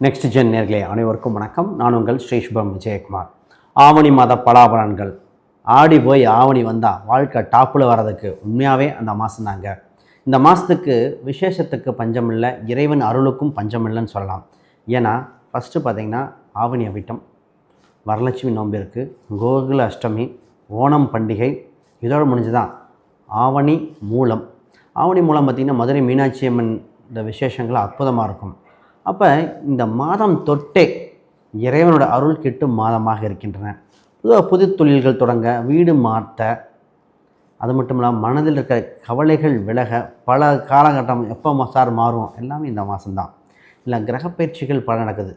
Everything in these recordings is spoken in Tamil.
நெக்ஸ்ட் ஜென் நேர்களே அனைவருக்கும் வணக்கம். நான் உங்கள் ஸ்ரீ சுபம் விஜயகுமார். ஆவணி மாத பலாபலன்கள். ஆடி போய் ஆவணி வந்தால் வாழ்க்கை டாப்பில் வர்றதுக்கு உண்மையாகவே அந்த மாதம் தாங்க. இந்த மாதத்துக்கு விசேஷத்துக்கு பஞ்சம் இல்லை, இறைவன் அருளுக்கும் பஞ்சம் இல்லைன்னு சொல்லலாம். ஏன்னா ஃபஸ்ட்டு பார்த்திங்கன்னா ஆவணி அவிட்டம், வரலட்சுமி நோன்பு இருக்குது, கோகுல அஷ்டமி, ஓணம் பண்டிகை, இதோடு முடிஞ்சுதான் ஆவணி மூலம். ஆவணி மூலம் பார்த்திங்கன்னா மதுரை மீனாட்சி அம்மன் இந்த விசேஷங்கள் அற்புதமாக இருக்கும். அப்போ இந்த மாதம் தொட்டே இறைவனோட அருள் கிட்டும் மாதமாக இருக்கின்றன. பொதுவாக புது தொழில்கள் தொடங்க, வீடு மாற்ற, அது மட்டும் இல்லாமல் மனதில் இருக்கிற கவலைகள் விலக, பல காலகட்டம் எப்போ சார் மாறும் எல்லாமே இந்த மாதம்தான். இல்லை கிரகப்பயிற்சிகள் பல நடக்குது.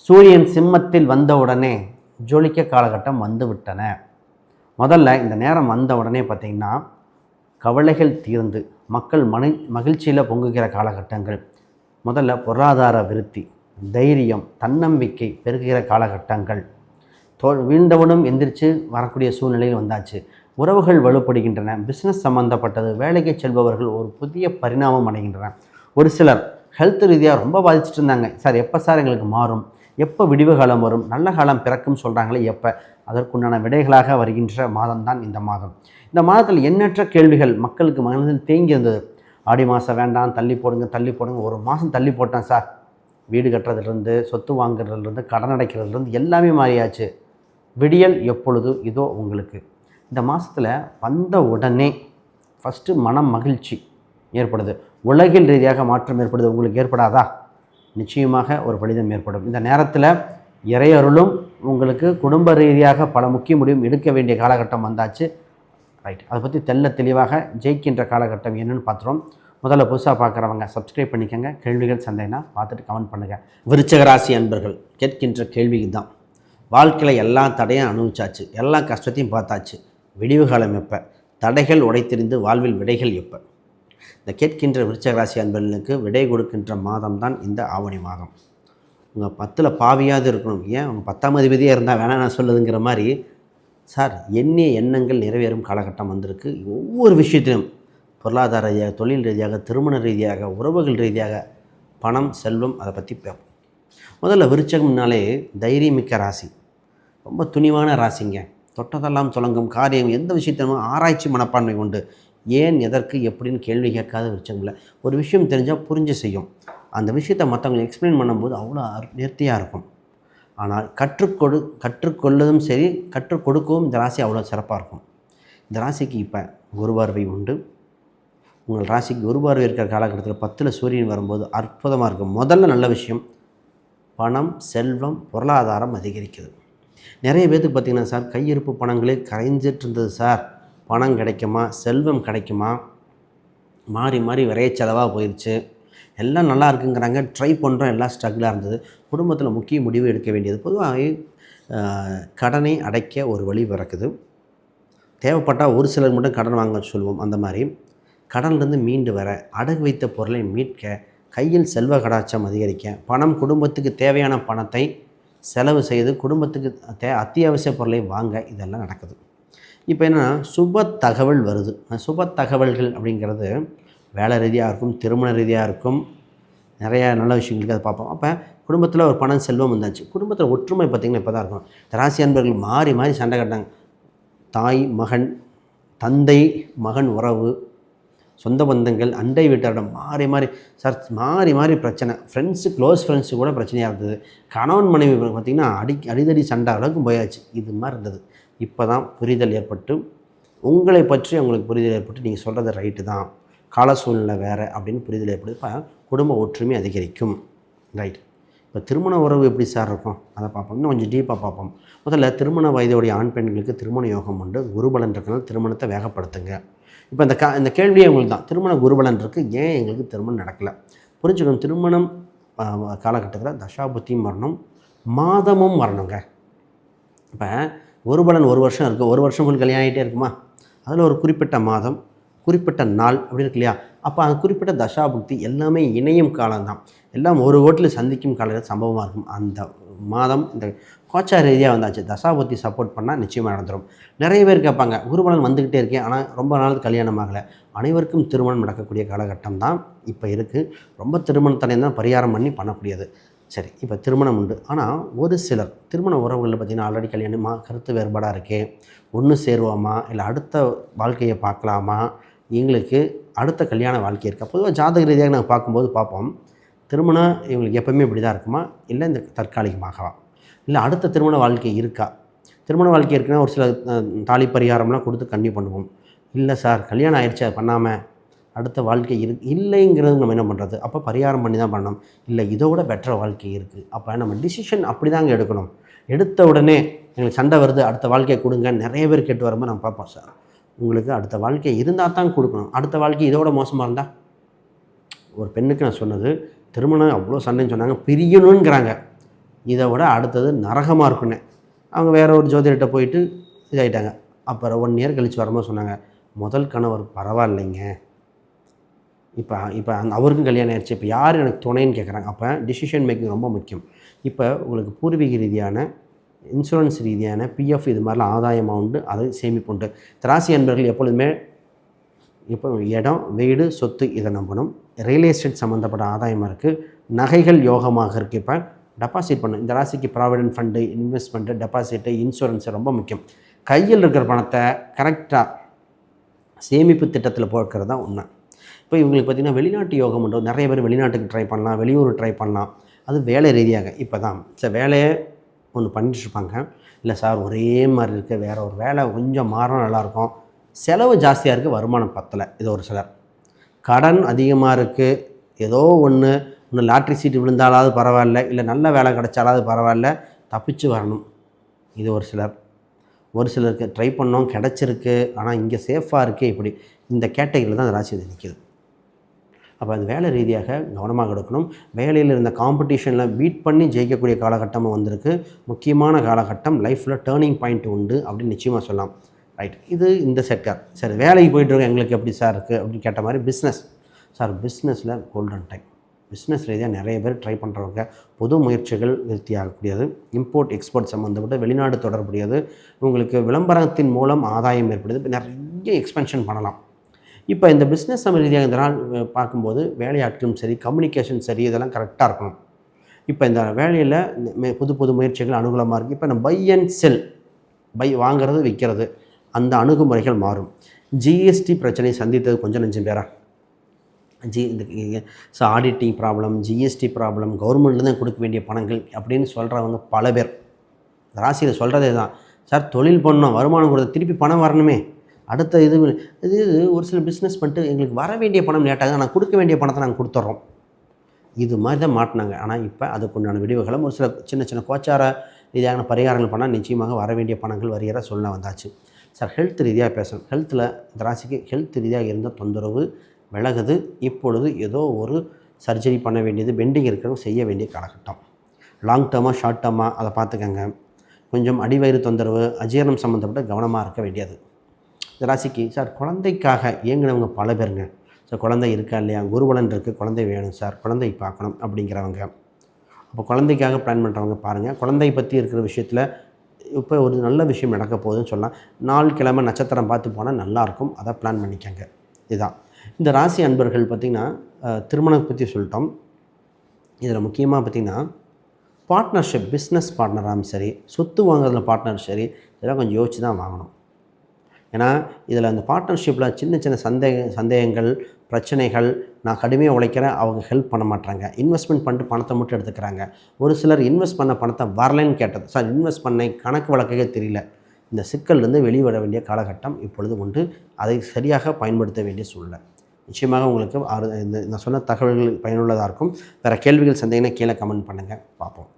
சூரியன் சிம்மத்தில் வந்த உடனே ஜொலிக்க காலகட்டம் வந்து விட்டன. முதல்ல இந்த நேரம் வந்த உடனே பார்த்திங்கன்னா கவலைகள் தீர்ந்து மக்கள் மகிழ்ச்சியில் பொங்குகிற காலகட்டங்கள். முதல்ல பொருளாதார விருத்தி, தைரியம், தன்னம்பிக்கை பெருகுகிற காலகட்டங்கள். வீண்டவனும் எந்திரிச்சு வரக்கூடிய சூழ்நிலையில் வந்தாச்சு. உறவுகள் வலுப்படுகின்றன. பிஸ்னஸ் சம்மந்தப்பட்டது, வேலைக்கு செல்பவர்கள் ஒரு புதிய பரிணாமம் அடைகின்றன. ஒரு சிலர் ஹெல்த் ரீதியாக ரொம்ப பாதிச்சுட்டு இருந்தாங்க. சார் எப்போ சார் எங்களுக்கு மாறும், எப்போ விடிவு காலம் வரும், நல்ல காலம் பிறக்கும் சொல்கிறாங்களே எப்போ, அதற்குண்டான விடைகளாக வருகின்ற மாதம்தான் இந்த மாதம். இந்த மாதத்தில் எண்ணற்ற கேள்விகள் மக்களுக்கு மனதில் தேங்கி இருந்தது. ஆடி மாதம் வேண்டாம், தள்ளி போடுங்க. ஒரு மாதம் தள்ளி போட்டேன் சார். வீடு கட்டுறதுலேருந்து, சொத்து வாங்குறதுலேருந்து, கடன் அடைக்கிறதுலேருந்து எல்லாமே மாறியாச்சு. விடியல் எப்பொழுது இதோ உங்களுக்கு. இந்த மாதத்தில் வந்த உடனே ஃபஸ்ட்டு மனம் மகிழ்ச்சி ஏற்படுது. உலகில் ரீதியாக மாற்றம் ஏற்படுது. உங்களுக்கு ஏற்படாதா? நிச்சயமாக ஒரு பலிதம் ஏற்படும். இந்த நேரத்தில் இறையருளும் உங்களுக்கு குடும்ப ரீதியாக பல முக்கிய முடிவும் எடுக்க வேண்டிய காலகட்டம் வந்தாச்சு. ரைட், அதை பற்றி தெளிவாக ஜெயிக்கின்ற காலகட்டம் என்னென்னு பார்த்துறோம். முதல்ல புதுசாக பார்க்குறவங்க சப்ஸ்கிரைப் பண்ணிக்கோங்க. கேள்விகள் சந்தேகம்னா பார்த்துட்டு கமெண்ட் பண்ணுங்கள். விருச்சிக ராசி அன்பர்கள் கேட்கின்ற கேள்விக்கு தான். வாழ்க்கையில் எல்லா தடையும் அனுபவிச்சாச்சு, எல்லா கஷ்டத்தையும் பார்த்தாச்சு. விடிவு காலம் எப்போ? தடைகள் உடைத்தெறிந்து வாழ்வில் விடைகள் எப்போ? இந்த கேட்கின்ற விருச்சிக ராசி அன்பர்களுக்கு விடை கொடுக்கின்ற மாதம் தான் இந்த ஆவணி மாதம். உங்கள் 10ல் பாவியாவது இருக்கணும். ஏன் உங்கள் 10ஆம் அதிபதியாக இருந்தால் வேணாம் நான் சொல்லுதுங்கிற மாதிரி சார் எண்ணிய எண்ணங்கள் நிறைவேறும் காலகட்டம் வந்திருக்கு. ஒவ்வொரு விஷயத்திலும் பொருளாதார ரீதியாக, தொழில் ரீதியாக, திருமண ரீதியாக, உறவுகள் ரீதியாக, பணம், செல்வம், அதை பற்றி பார்ப்போம். முதல்ல விருச்சகம்னாலே தைரியமிக்க ராசி, ரொம்ப துணிவான ராசிங்க. தொட்டதெல்லாம் தொடங்கும் காரியம், எந்த விஷயத்திலும் ஆராய்ச்சி மனப்பான்மை கொண்டு ஏன், எதற்கு, எப்படின்னு கேள்வி கேட்காத விருச்சகமில்லை. ஒரு விஷயம் தெரிஞ்சால் புரிஞ்சு செய்யும். அந்த விஷயத்தை மற்றவங்களை எக்ஸ்பிளைன் பண்ணும்போது அவ்வளோ நேர்த்தியாக இருக்கும். ஆனால் கற்றுக்கொள்ளதும் சரி, கற்றுக் கொடுக்கவும் இந்த ராசி அவ்வளோ சிறப்பாக இருக்கும். இந்த ராசிக்கு இப்போ குரு பார்வை உண்டு. உங்கள் ராசிக்கு குரு பார்வை இருக்கிற காலகட்டத்தில் 10ல் சூரியன் வரும்போது அற்புதமாக இருக்கும். முதல்ல நல்ல விஷயம், பணம், செல்வம், பொருளாதாரம் அதிகரிக்குது. நிறைய பேருக்கு பார்த்திங்கன்னா சார் கையிருப்பு பணங்களே கரைஞ்சிட்டு இருந்தது சார், பணம் கிடைக்குமா, செல்வம் கிடைக்குமா, மாறி விரைய செலவாக போயிடுச்சு, எல்லாம் நல்லா இருக்குங்கிறாங்க, ட்ரை பண்ணுறோம், எல்லாம் ஸ்ட்ரகிளாக இருந்தது. குடும்பத்தில் முக்கிய முடிவு எடுக்க வேண்டியது. பொதுவாக கடனை அடைக்க ஒரு வழி பிறக்குது. தேவைப்பட்டால் ஒரு சிலர் மட்டும் கடன் வாங்க சொல்லுவோம். அந்த மாதிரி கடன்லேருந்து மீண்டு வர, அடகு வைத்த பொருளை மீட்க, கையில் செல்வ கடாட்சம் அதிகரிக்க, பணம் குடும்பத்துக்கு தேவையான பணத்தை செலவு செய்து குடும்பத்துக்கு அத்தியாவசிய பொருளை வாங்க, இதெல்லாம் நடக்குது. இப்போ என்னென்னா சுப தகவல் வருது. சுப தகவல்கள் அப்படிங்கிறது வேலை ரீதியாக இருக்கும், திருமண ரீதியாக இருக்கும், நிறையா நல்ல விஷயங்களுக்கு அதை பார்ப்போம். அப்போ குடும்பத்தில் ஒரு பணம், செல்வம் வந்தாச்சு. குடும்பத்தில் ஒற்றுமை பார்த்திங்கன்னா இப்போ தான் இருக்கும். ராசி அன்பர்கள் மாறி சண்டை கட்டாங்க. தாய் மகன், தந்தை மகன் உறவு, சொந்த பந்தங்கள், அண்டை வீட்டாரிடம் மாறி பிரச்சனை. க்ளோஸ் ஃப்ரெண்ட்ஸு கூட பிரச்சனையாக இருந்தது. கணவன் மனைவி பார்த்திங்கன்னா அடிதடி சண்டை அளவுக்கு போயாச்சு. இது மாதிரி இருந்தது. இப்போ தான் புரிதல் ஏற்பட்டு, உங்களை பற்றி அவங்களுக்கு புரிதல் ஏற்பட்டு, நீங்கள் சொல்கிறது ரைட்டு தான், கால சூழ்நிலை வேறு அப்படின்னு புரிதல் ஏற்படுது. இப்போ குடும்ப ஒற்றுமை அதிகரிக்கும். ரைட், இப்போ திருமண உறவு எப்படி சார் இருக்கும் அதை பார்ப்போம். இன்னும் கொஞ்சம் டீப்பாக பார்ப்போம். முதல்ல திருமண வயதுடைய ஆண் பெண்களுக்கு திருமண யோகம் உண்டு. குருபலன் இருக்கிறனால திருமணத்தை வேகப்படுத்துங்க. இப்போ இந்த கேள்வியே உங்களுக்கு தான். திருமண குருபலன் இருக்குது, ஏன் எங்களுக்கு திருமணம் நடக்கலை? புரிஞ்சுக்கணும். திருமணம் காலகட்டத்தில் தசாபுத்தியும் வரணும், மாதமும் வரணுங்க. இப்போ குருபலன் 1 வருஷம் இருக்குது. 1 வருஷம் உங்களுக்கு கல்யாணம் ஆகிட்டே இருக்குமா? அதில் ஒரு குறிப்பிட்ட மாதம், குறிப்பிட்ட நாள் அப்படி இருக்கு இல்லையா? அப்போ அந்த குறிப்பிட்ட தசாபுக்தி எல்லாமே இணையும் காலம்தான். எல்லாம் ஒரு ஓட்டில் சந்திக்கும் காலத்தில் சம்பவமாக இருக்கும். அந்த மாதம் இந்த கோச்சார ரீதியாக வந்தாச்சு. தசாபுத்தி சப்போர்ட் பண்ணால் நிச்சயமாக நடந்துடும். நிறைய பேர் கேட்பாங்க, குருபலன் வந்துக்கிட்டே இருக்கேன், ஆனால் ரொம்ப நாள் கல்யாணம் ஆகலை. அனைவருக்கும் திருமணம் நடக்கக்கூடிய காலகட்டம் தான் இப்போ இருக்குது. ரொம்ப திருமண தடை தான் பரிகாரம் பண்ணக்கூடியது. சரி, இப்போ திருமணம் உண்டு. ஆனால் ஒரு சிலர் திருமண உறவுகளில் பார்த்திங்கன்னா ஆல்ரெடி கல்யாணமா, கருத்து வேறுபாடாக இருக்கே, ஒன்று சேருவோமா, இல்லை அடுத்த வாழ்க்கையை பார்க்கலாமா, எங்களுக்கு அடுத்த கல்யாண வாழ்க்கை இருக்கா? பொதுவாக ஜாதக ரீதியாக நாங்கள் பார்க்கும்போது பார்ப்போம், திருமணம் இவங்களுக்கு எப்போவுமே இப்படி தான் இருக்குமா, இல்லை இந்த தற்காலிகமாகவா, இல்லை அடுத்த திருமண வாழ்க்கை இருக்கா? திருமண வாழ்க்கை இருக்குன்னா ஒரு சில தாலி பரிகாரம்லாம் கொடுத்து கன்னியூ பண்ணுவோம். இல்லை சார் கல்யாணம் ஆயிடுச்சு அது பண்ணாமல் அடுத்த வாழ்க்கை இல்லைங்கிறது நம்ம என்ன பண்ணுறது? அப்போ பரிகாரம் பண்ணி தான் பண்ணணும். இல்லை இதோட பெட்டர் வாழ்க்கை இருக்குது. அப்போ நம்ம டிசிஷன் அப்படி தாங்க எடுக்கணும். எடுத்த உடனே எங்களுக்கு சண்டை வருது அடுத்த வாழ்க்கையை கொடுங்க நிறைய பேர் கேட்டு வரும்போது நம்ம பார்ப்போம், சார் உங்களுக்கு அடுத்த வாழ்க்கை இருந்தால் தான் கொடுக்கணும், அடுத்த வாழ்க்கை இதோட மோசமாக இருந்தால். ஒரு பெண்ணுக்கு நான் சொன்னது, திருமணம் அவ்வளோ சண்டைன்னு சொன்னாங்க, பிரியணுங்கிறாங்க, இதை விட அடுத்தது நரகமாக இருக்குன்னு. அவங்க வேற ஒரு ஜோதிடர்கிட்ட போயிட்டு இதாகிட்டாங்க. அப்புறம் 1 இயர் கழித்து வரும்போது சொன்னாங்க, முதல் கணவர் பரவாயில்லைங்க, இப்போ அவருக்கும் கல்யாணம் ஆயிடுச்சு, இப்போ யார் எனக்கு துணைன்னு கேட்குறாங்க. அப்போ டிசிஷன் மேக்கிங் ரொம்ப முக்கியம். இப்போ உங்களுக்கு பூர்வீக ரீதியான, இன்சூரன்ஸ் ரீதியான, பிஎஃப் இது மாதிரிலாம் ஆதாயமாக உண்டு, அது சேமிப்பு உண்டு. ராசி அன்பர்கள் எப்பொழுதுமே இப்போ இடம், வீடு, சொத்து இதை நம்பணும். ரியல் எஸ்டேட் சம்மந்தப்பட்ட ஆதாயமாக இருக்குது, நகைகள் யோகமாக இருக்குது. இப்போ டெபாசிட் பண்ணணும். இந்த ராசிக்கு provident fund, investment, deposit, insurance ரொம்ப முக்கியம். கையில் இருக்கிற பணத்தை கரெக்டாக சேமிப்பு திட்டத்தில் போடுறது தான் உண்மை. இப்போ இவங்களுக்கு பார்த்திங்கன்னா வெளிநாட்டு யோகம் உண்டு. நிறைய பேர் வெளிநாட்டுக்கு ட்ரை பண்ணலாம், வெளியூர் ட்ரை பண்ணலாம். அது வேலை ரீதியாக இப்போ தான் சார் வேலையை ஒன்று பண்ணிட்டுருப்பாங்க. இல்லை சார் ஒரே மாதிரி இருக்குது, வேறு ஒரு வேலை கொஞ்சம் மாறினா நல்லாயிருக்கும், செலவு ஜாஸ்தியாக இருக்குது, வருமானம் பத்தலை. இது ஒரு சிலர். கடன் அதிகமாக இருக்குது, ஏதோ ஒன்று லாட்ரி சீட்டு விழுந்தாலாவது பரவாயில்ல, இல்லை நல்ல வேலை கிடைச்சாலாவது பரவாயில்ல, தப்பிச்சு வரணும். இது ஒரு சிலர். ஒரு சிலருக்கு ட்ரை பண்ணோம் கிடச்சிருக்கு, ஆனால் இங்கே சேஃபாக இருக்கே, இப்படி இந்த கேட்டகரியில் தான் அந்த ராசி நிற்கிது. அப்போ அது வேலை ரீதியாக கவனமாக எடுக்கணும். வேலையில் இருந்த காம்படிஷனில் பீட் பண்ணி ஜெயிக்கக்கூடிய காலகட்டமாக வந்திருக்கு. முக்கியமான காலகட்டம், லைஃப்பில் டேர்னிங் பாயிண்ட் உண்டு அப்படின்னு நிச்சயமாக சொல்லலாம். ரைட், இது இந்த செக்டர். சரி, வேலைக்கு போய்ட்டு எங்களுக்கு எப்படி சார் இருக்குது அப்படின்னு கேட்ட மாதிரி பிஸ்னஸ். சார் பிஸ்னஸில் கோல்டன் டைம். பிஸ்னஸ் ரீதியாக நிறைய பேர் ட்ரை பண்ணுறவங்க, பொது முயற்சிகள் விருத்தி ஆகக்கூடியது, இம்போர்ட் எக்ஸ்போர்ட் சம்மந்தப்பட்ட வெளிநாடு தொடர்புடையது, உங்களுக்கு விளம்பரத்தின் மூலம் ஆதாயம் ஏற்படுது, இப்போ நிறைய எக்ஸ்பென்ஷன் பண்ணலாம். இப்போ இந்த பிஸ்னஸ் ரீதியாக இந்த நாள் பார்க்கும்போது வேலையாட்களும் சரி, கம்யூனிகேஷன் சரி, இதெல்லாம் கரெக்டாக இருக்கணும். இப்போ இந்த வேலையில் புது புது முயற்சிகள் அனுகூலமாக இருக்குது. இப்போ நம்ம பை அண்ட் செல், வாங்கிறது விற்கிறது, அந்த அணுகுமுறைகள் மாறும். ஜிஎஸ்டி பிரச்சனை சந்தித்தது கொஞ்சம் நெஞ்சம் பேரா. So auditing problem, GST problem, கவர்மெண்ட்லேருந்து கொடுக்க வேண்டிய பணங்கள் அப்படின்னு சொல்கிறவங்க பல பேர். ராசியில் சொல்கிறதே தான், சார் தொழில் பண்ணோம், வருமானம் கொடுத்த திருப்பி பணம் வரணுமே, அடுத்த இது ஒரு சில பிஸ்னஸ் பண்ணிட்டு எங்களுக்கு வர வேண்டிய பணம் லேட்டாக, நான் கொடுக்க வேண்டிய பணத்தை நாங்கள் கொடுத்துட்றோம். இது மாதிரி தான் மாட்டினாங்க. ஆனால் இப்போ அதுக்குண்டான விடிவுகளும் ஒரு சில சின்ன சின்ன கோச்சார ரீதியான பரிகாரங்கள் பண்ணால் நிச்சயமாக வர வேண்டிய பணங்கள் வருகிற சூழ்நிலை வந்தாச்சு. சார் ஹெல்த் ரீதியாக பேசணும். ஹெல்த்தில் இந்த ராசிக்கு ஹெல்த் ரீதியாக இருந்த தொந்தரவு விலகுது. இப்பொழுது ஏதோ ஒரு சர்ஜரி பண்ண வேண்டியது பெண்டிங் இருக்கிறவங்க செய்ய வேண்டிய காலகட்டம். லாங் டேர்மாக ஷார்ட் டேர்மாக அதை பார்த்துக்கங்க. கொஞ்சம் அடிவயிறு தொந்தரவு, அஜீரணம் சம்மந்தப்பட்ட கவனமாக இருக்க வேண்டியது. இந்த ராசிக்கு சார் குழந்தைக்காக இயங்கினவங்க பல பேருங்க. சார் குழந்தை இருக்கா இல்லையா, குருபலன் இருக்குது, குழந்தை வேணும் சார், குழந்தை பார்க்கணும் அப்படிங்கிறவங்க. அப்போ குழந்தைக்காக பிளான் பண்ணுறவங்க பாருங்கள். குழந்தை பற்றி இருக்கிற விஷயத்தில் இப்போ ஒரு நல்ல விஷயம் நடக்க போகுதுன்னு சொல்லலாம். நாள் கிழமை நட்சத்திரம் பார்த்து போனால் நல்லாயிருக்கும், அதை பிளான் பண்ணிக்கங்க. இதுதான் இந்த ராசி அன்பர்கள். பார்த்திங்கன்னா திருமணத்தை பற்றி சொல்லிட்டோம். இதில் முக்கியமாக பார்த்திங்கன்னா பார்ட்னர்ஷிப், பிஸ்னஸ் பார்ட்னராகவும் சரி, சொத்து வாங்குறதுல பார்ட்னர் சரி, இதெல்லாம் கொஞ்சம் யோசிச்சு தான் வாங்கணும். ஏன்னா இதில் அந்த பார்ட்னர்ஷிப்பில் சின்ன சின்ன சந்தேகங்கள், பிரச்சனைகள், நான் கடுமையாக உழைக்கிறேன், அவங்க ஹெல்ப் பண்ண மாட்டாங்க, இன்வெஸ்ட்மெண்ட் பண்ணிட்டு பணத்தை மட்டும் எடுத்துக்கிறாங்க. ஒரு சிலர் இன்வெஸ்ட் பண்ண பணத்தை வரலைன்னு கேட்டது, சார் இன்வெஸ்ட் பண்ண கணக்கு வழக்கே தெரியல. இந்த சிக்கல்லேருந்து வெளிவர வேண்டிய காலகட்டம் இப்பொழுது உண்டு. அதை சரியாக பயன்படுத்த வேண்டிய சூழ்நிலை. நிச்சயமாக உங்களுக்கு நான் சொன்ன தகவல்கள் பயனுள்ளதாக இருக்கும். வேறு கேள்விகள் சந்தேகம்னா கீழே கமெண்ட் பண்ணுங்கள், பார்ப்போம்.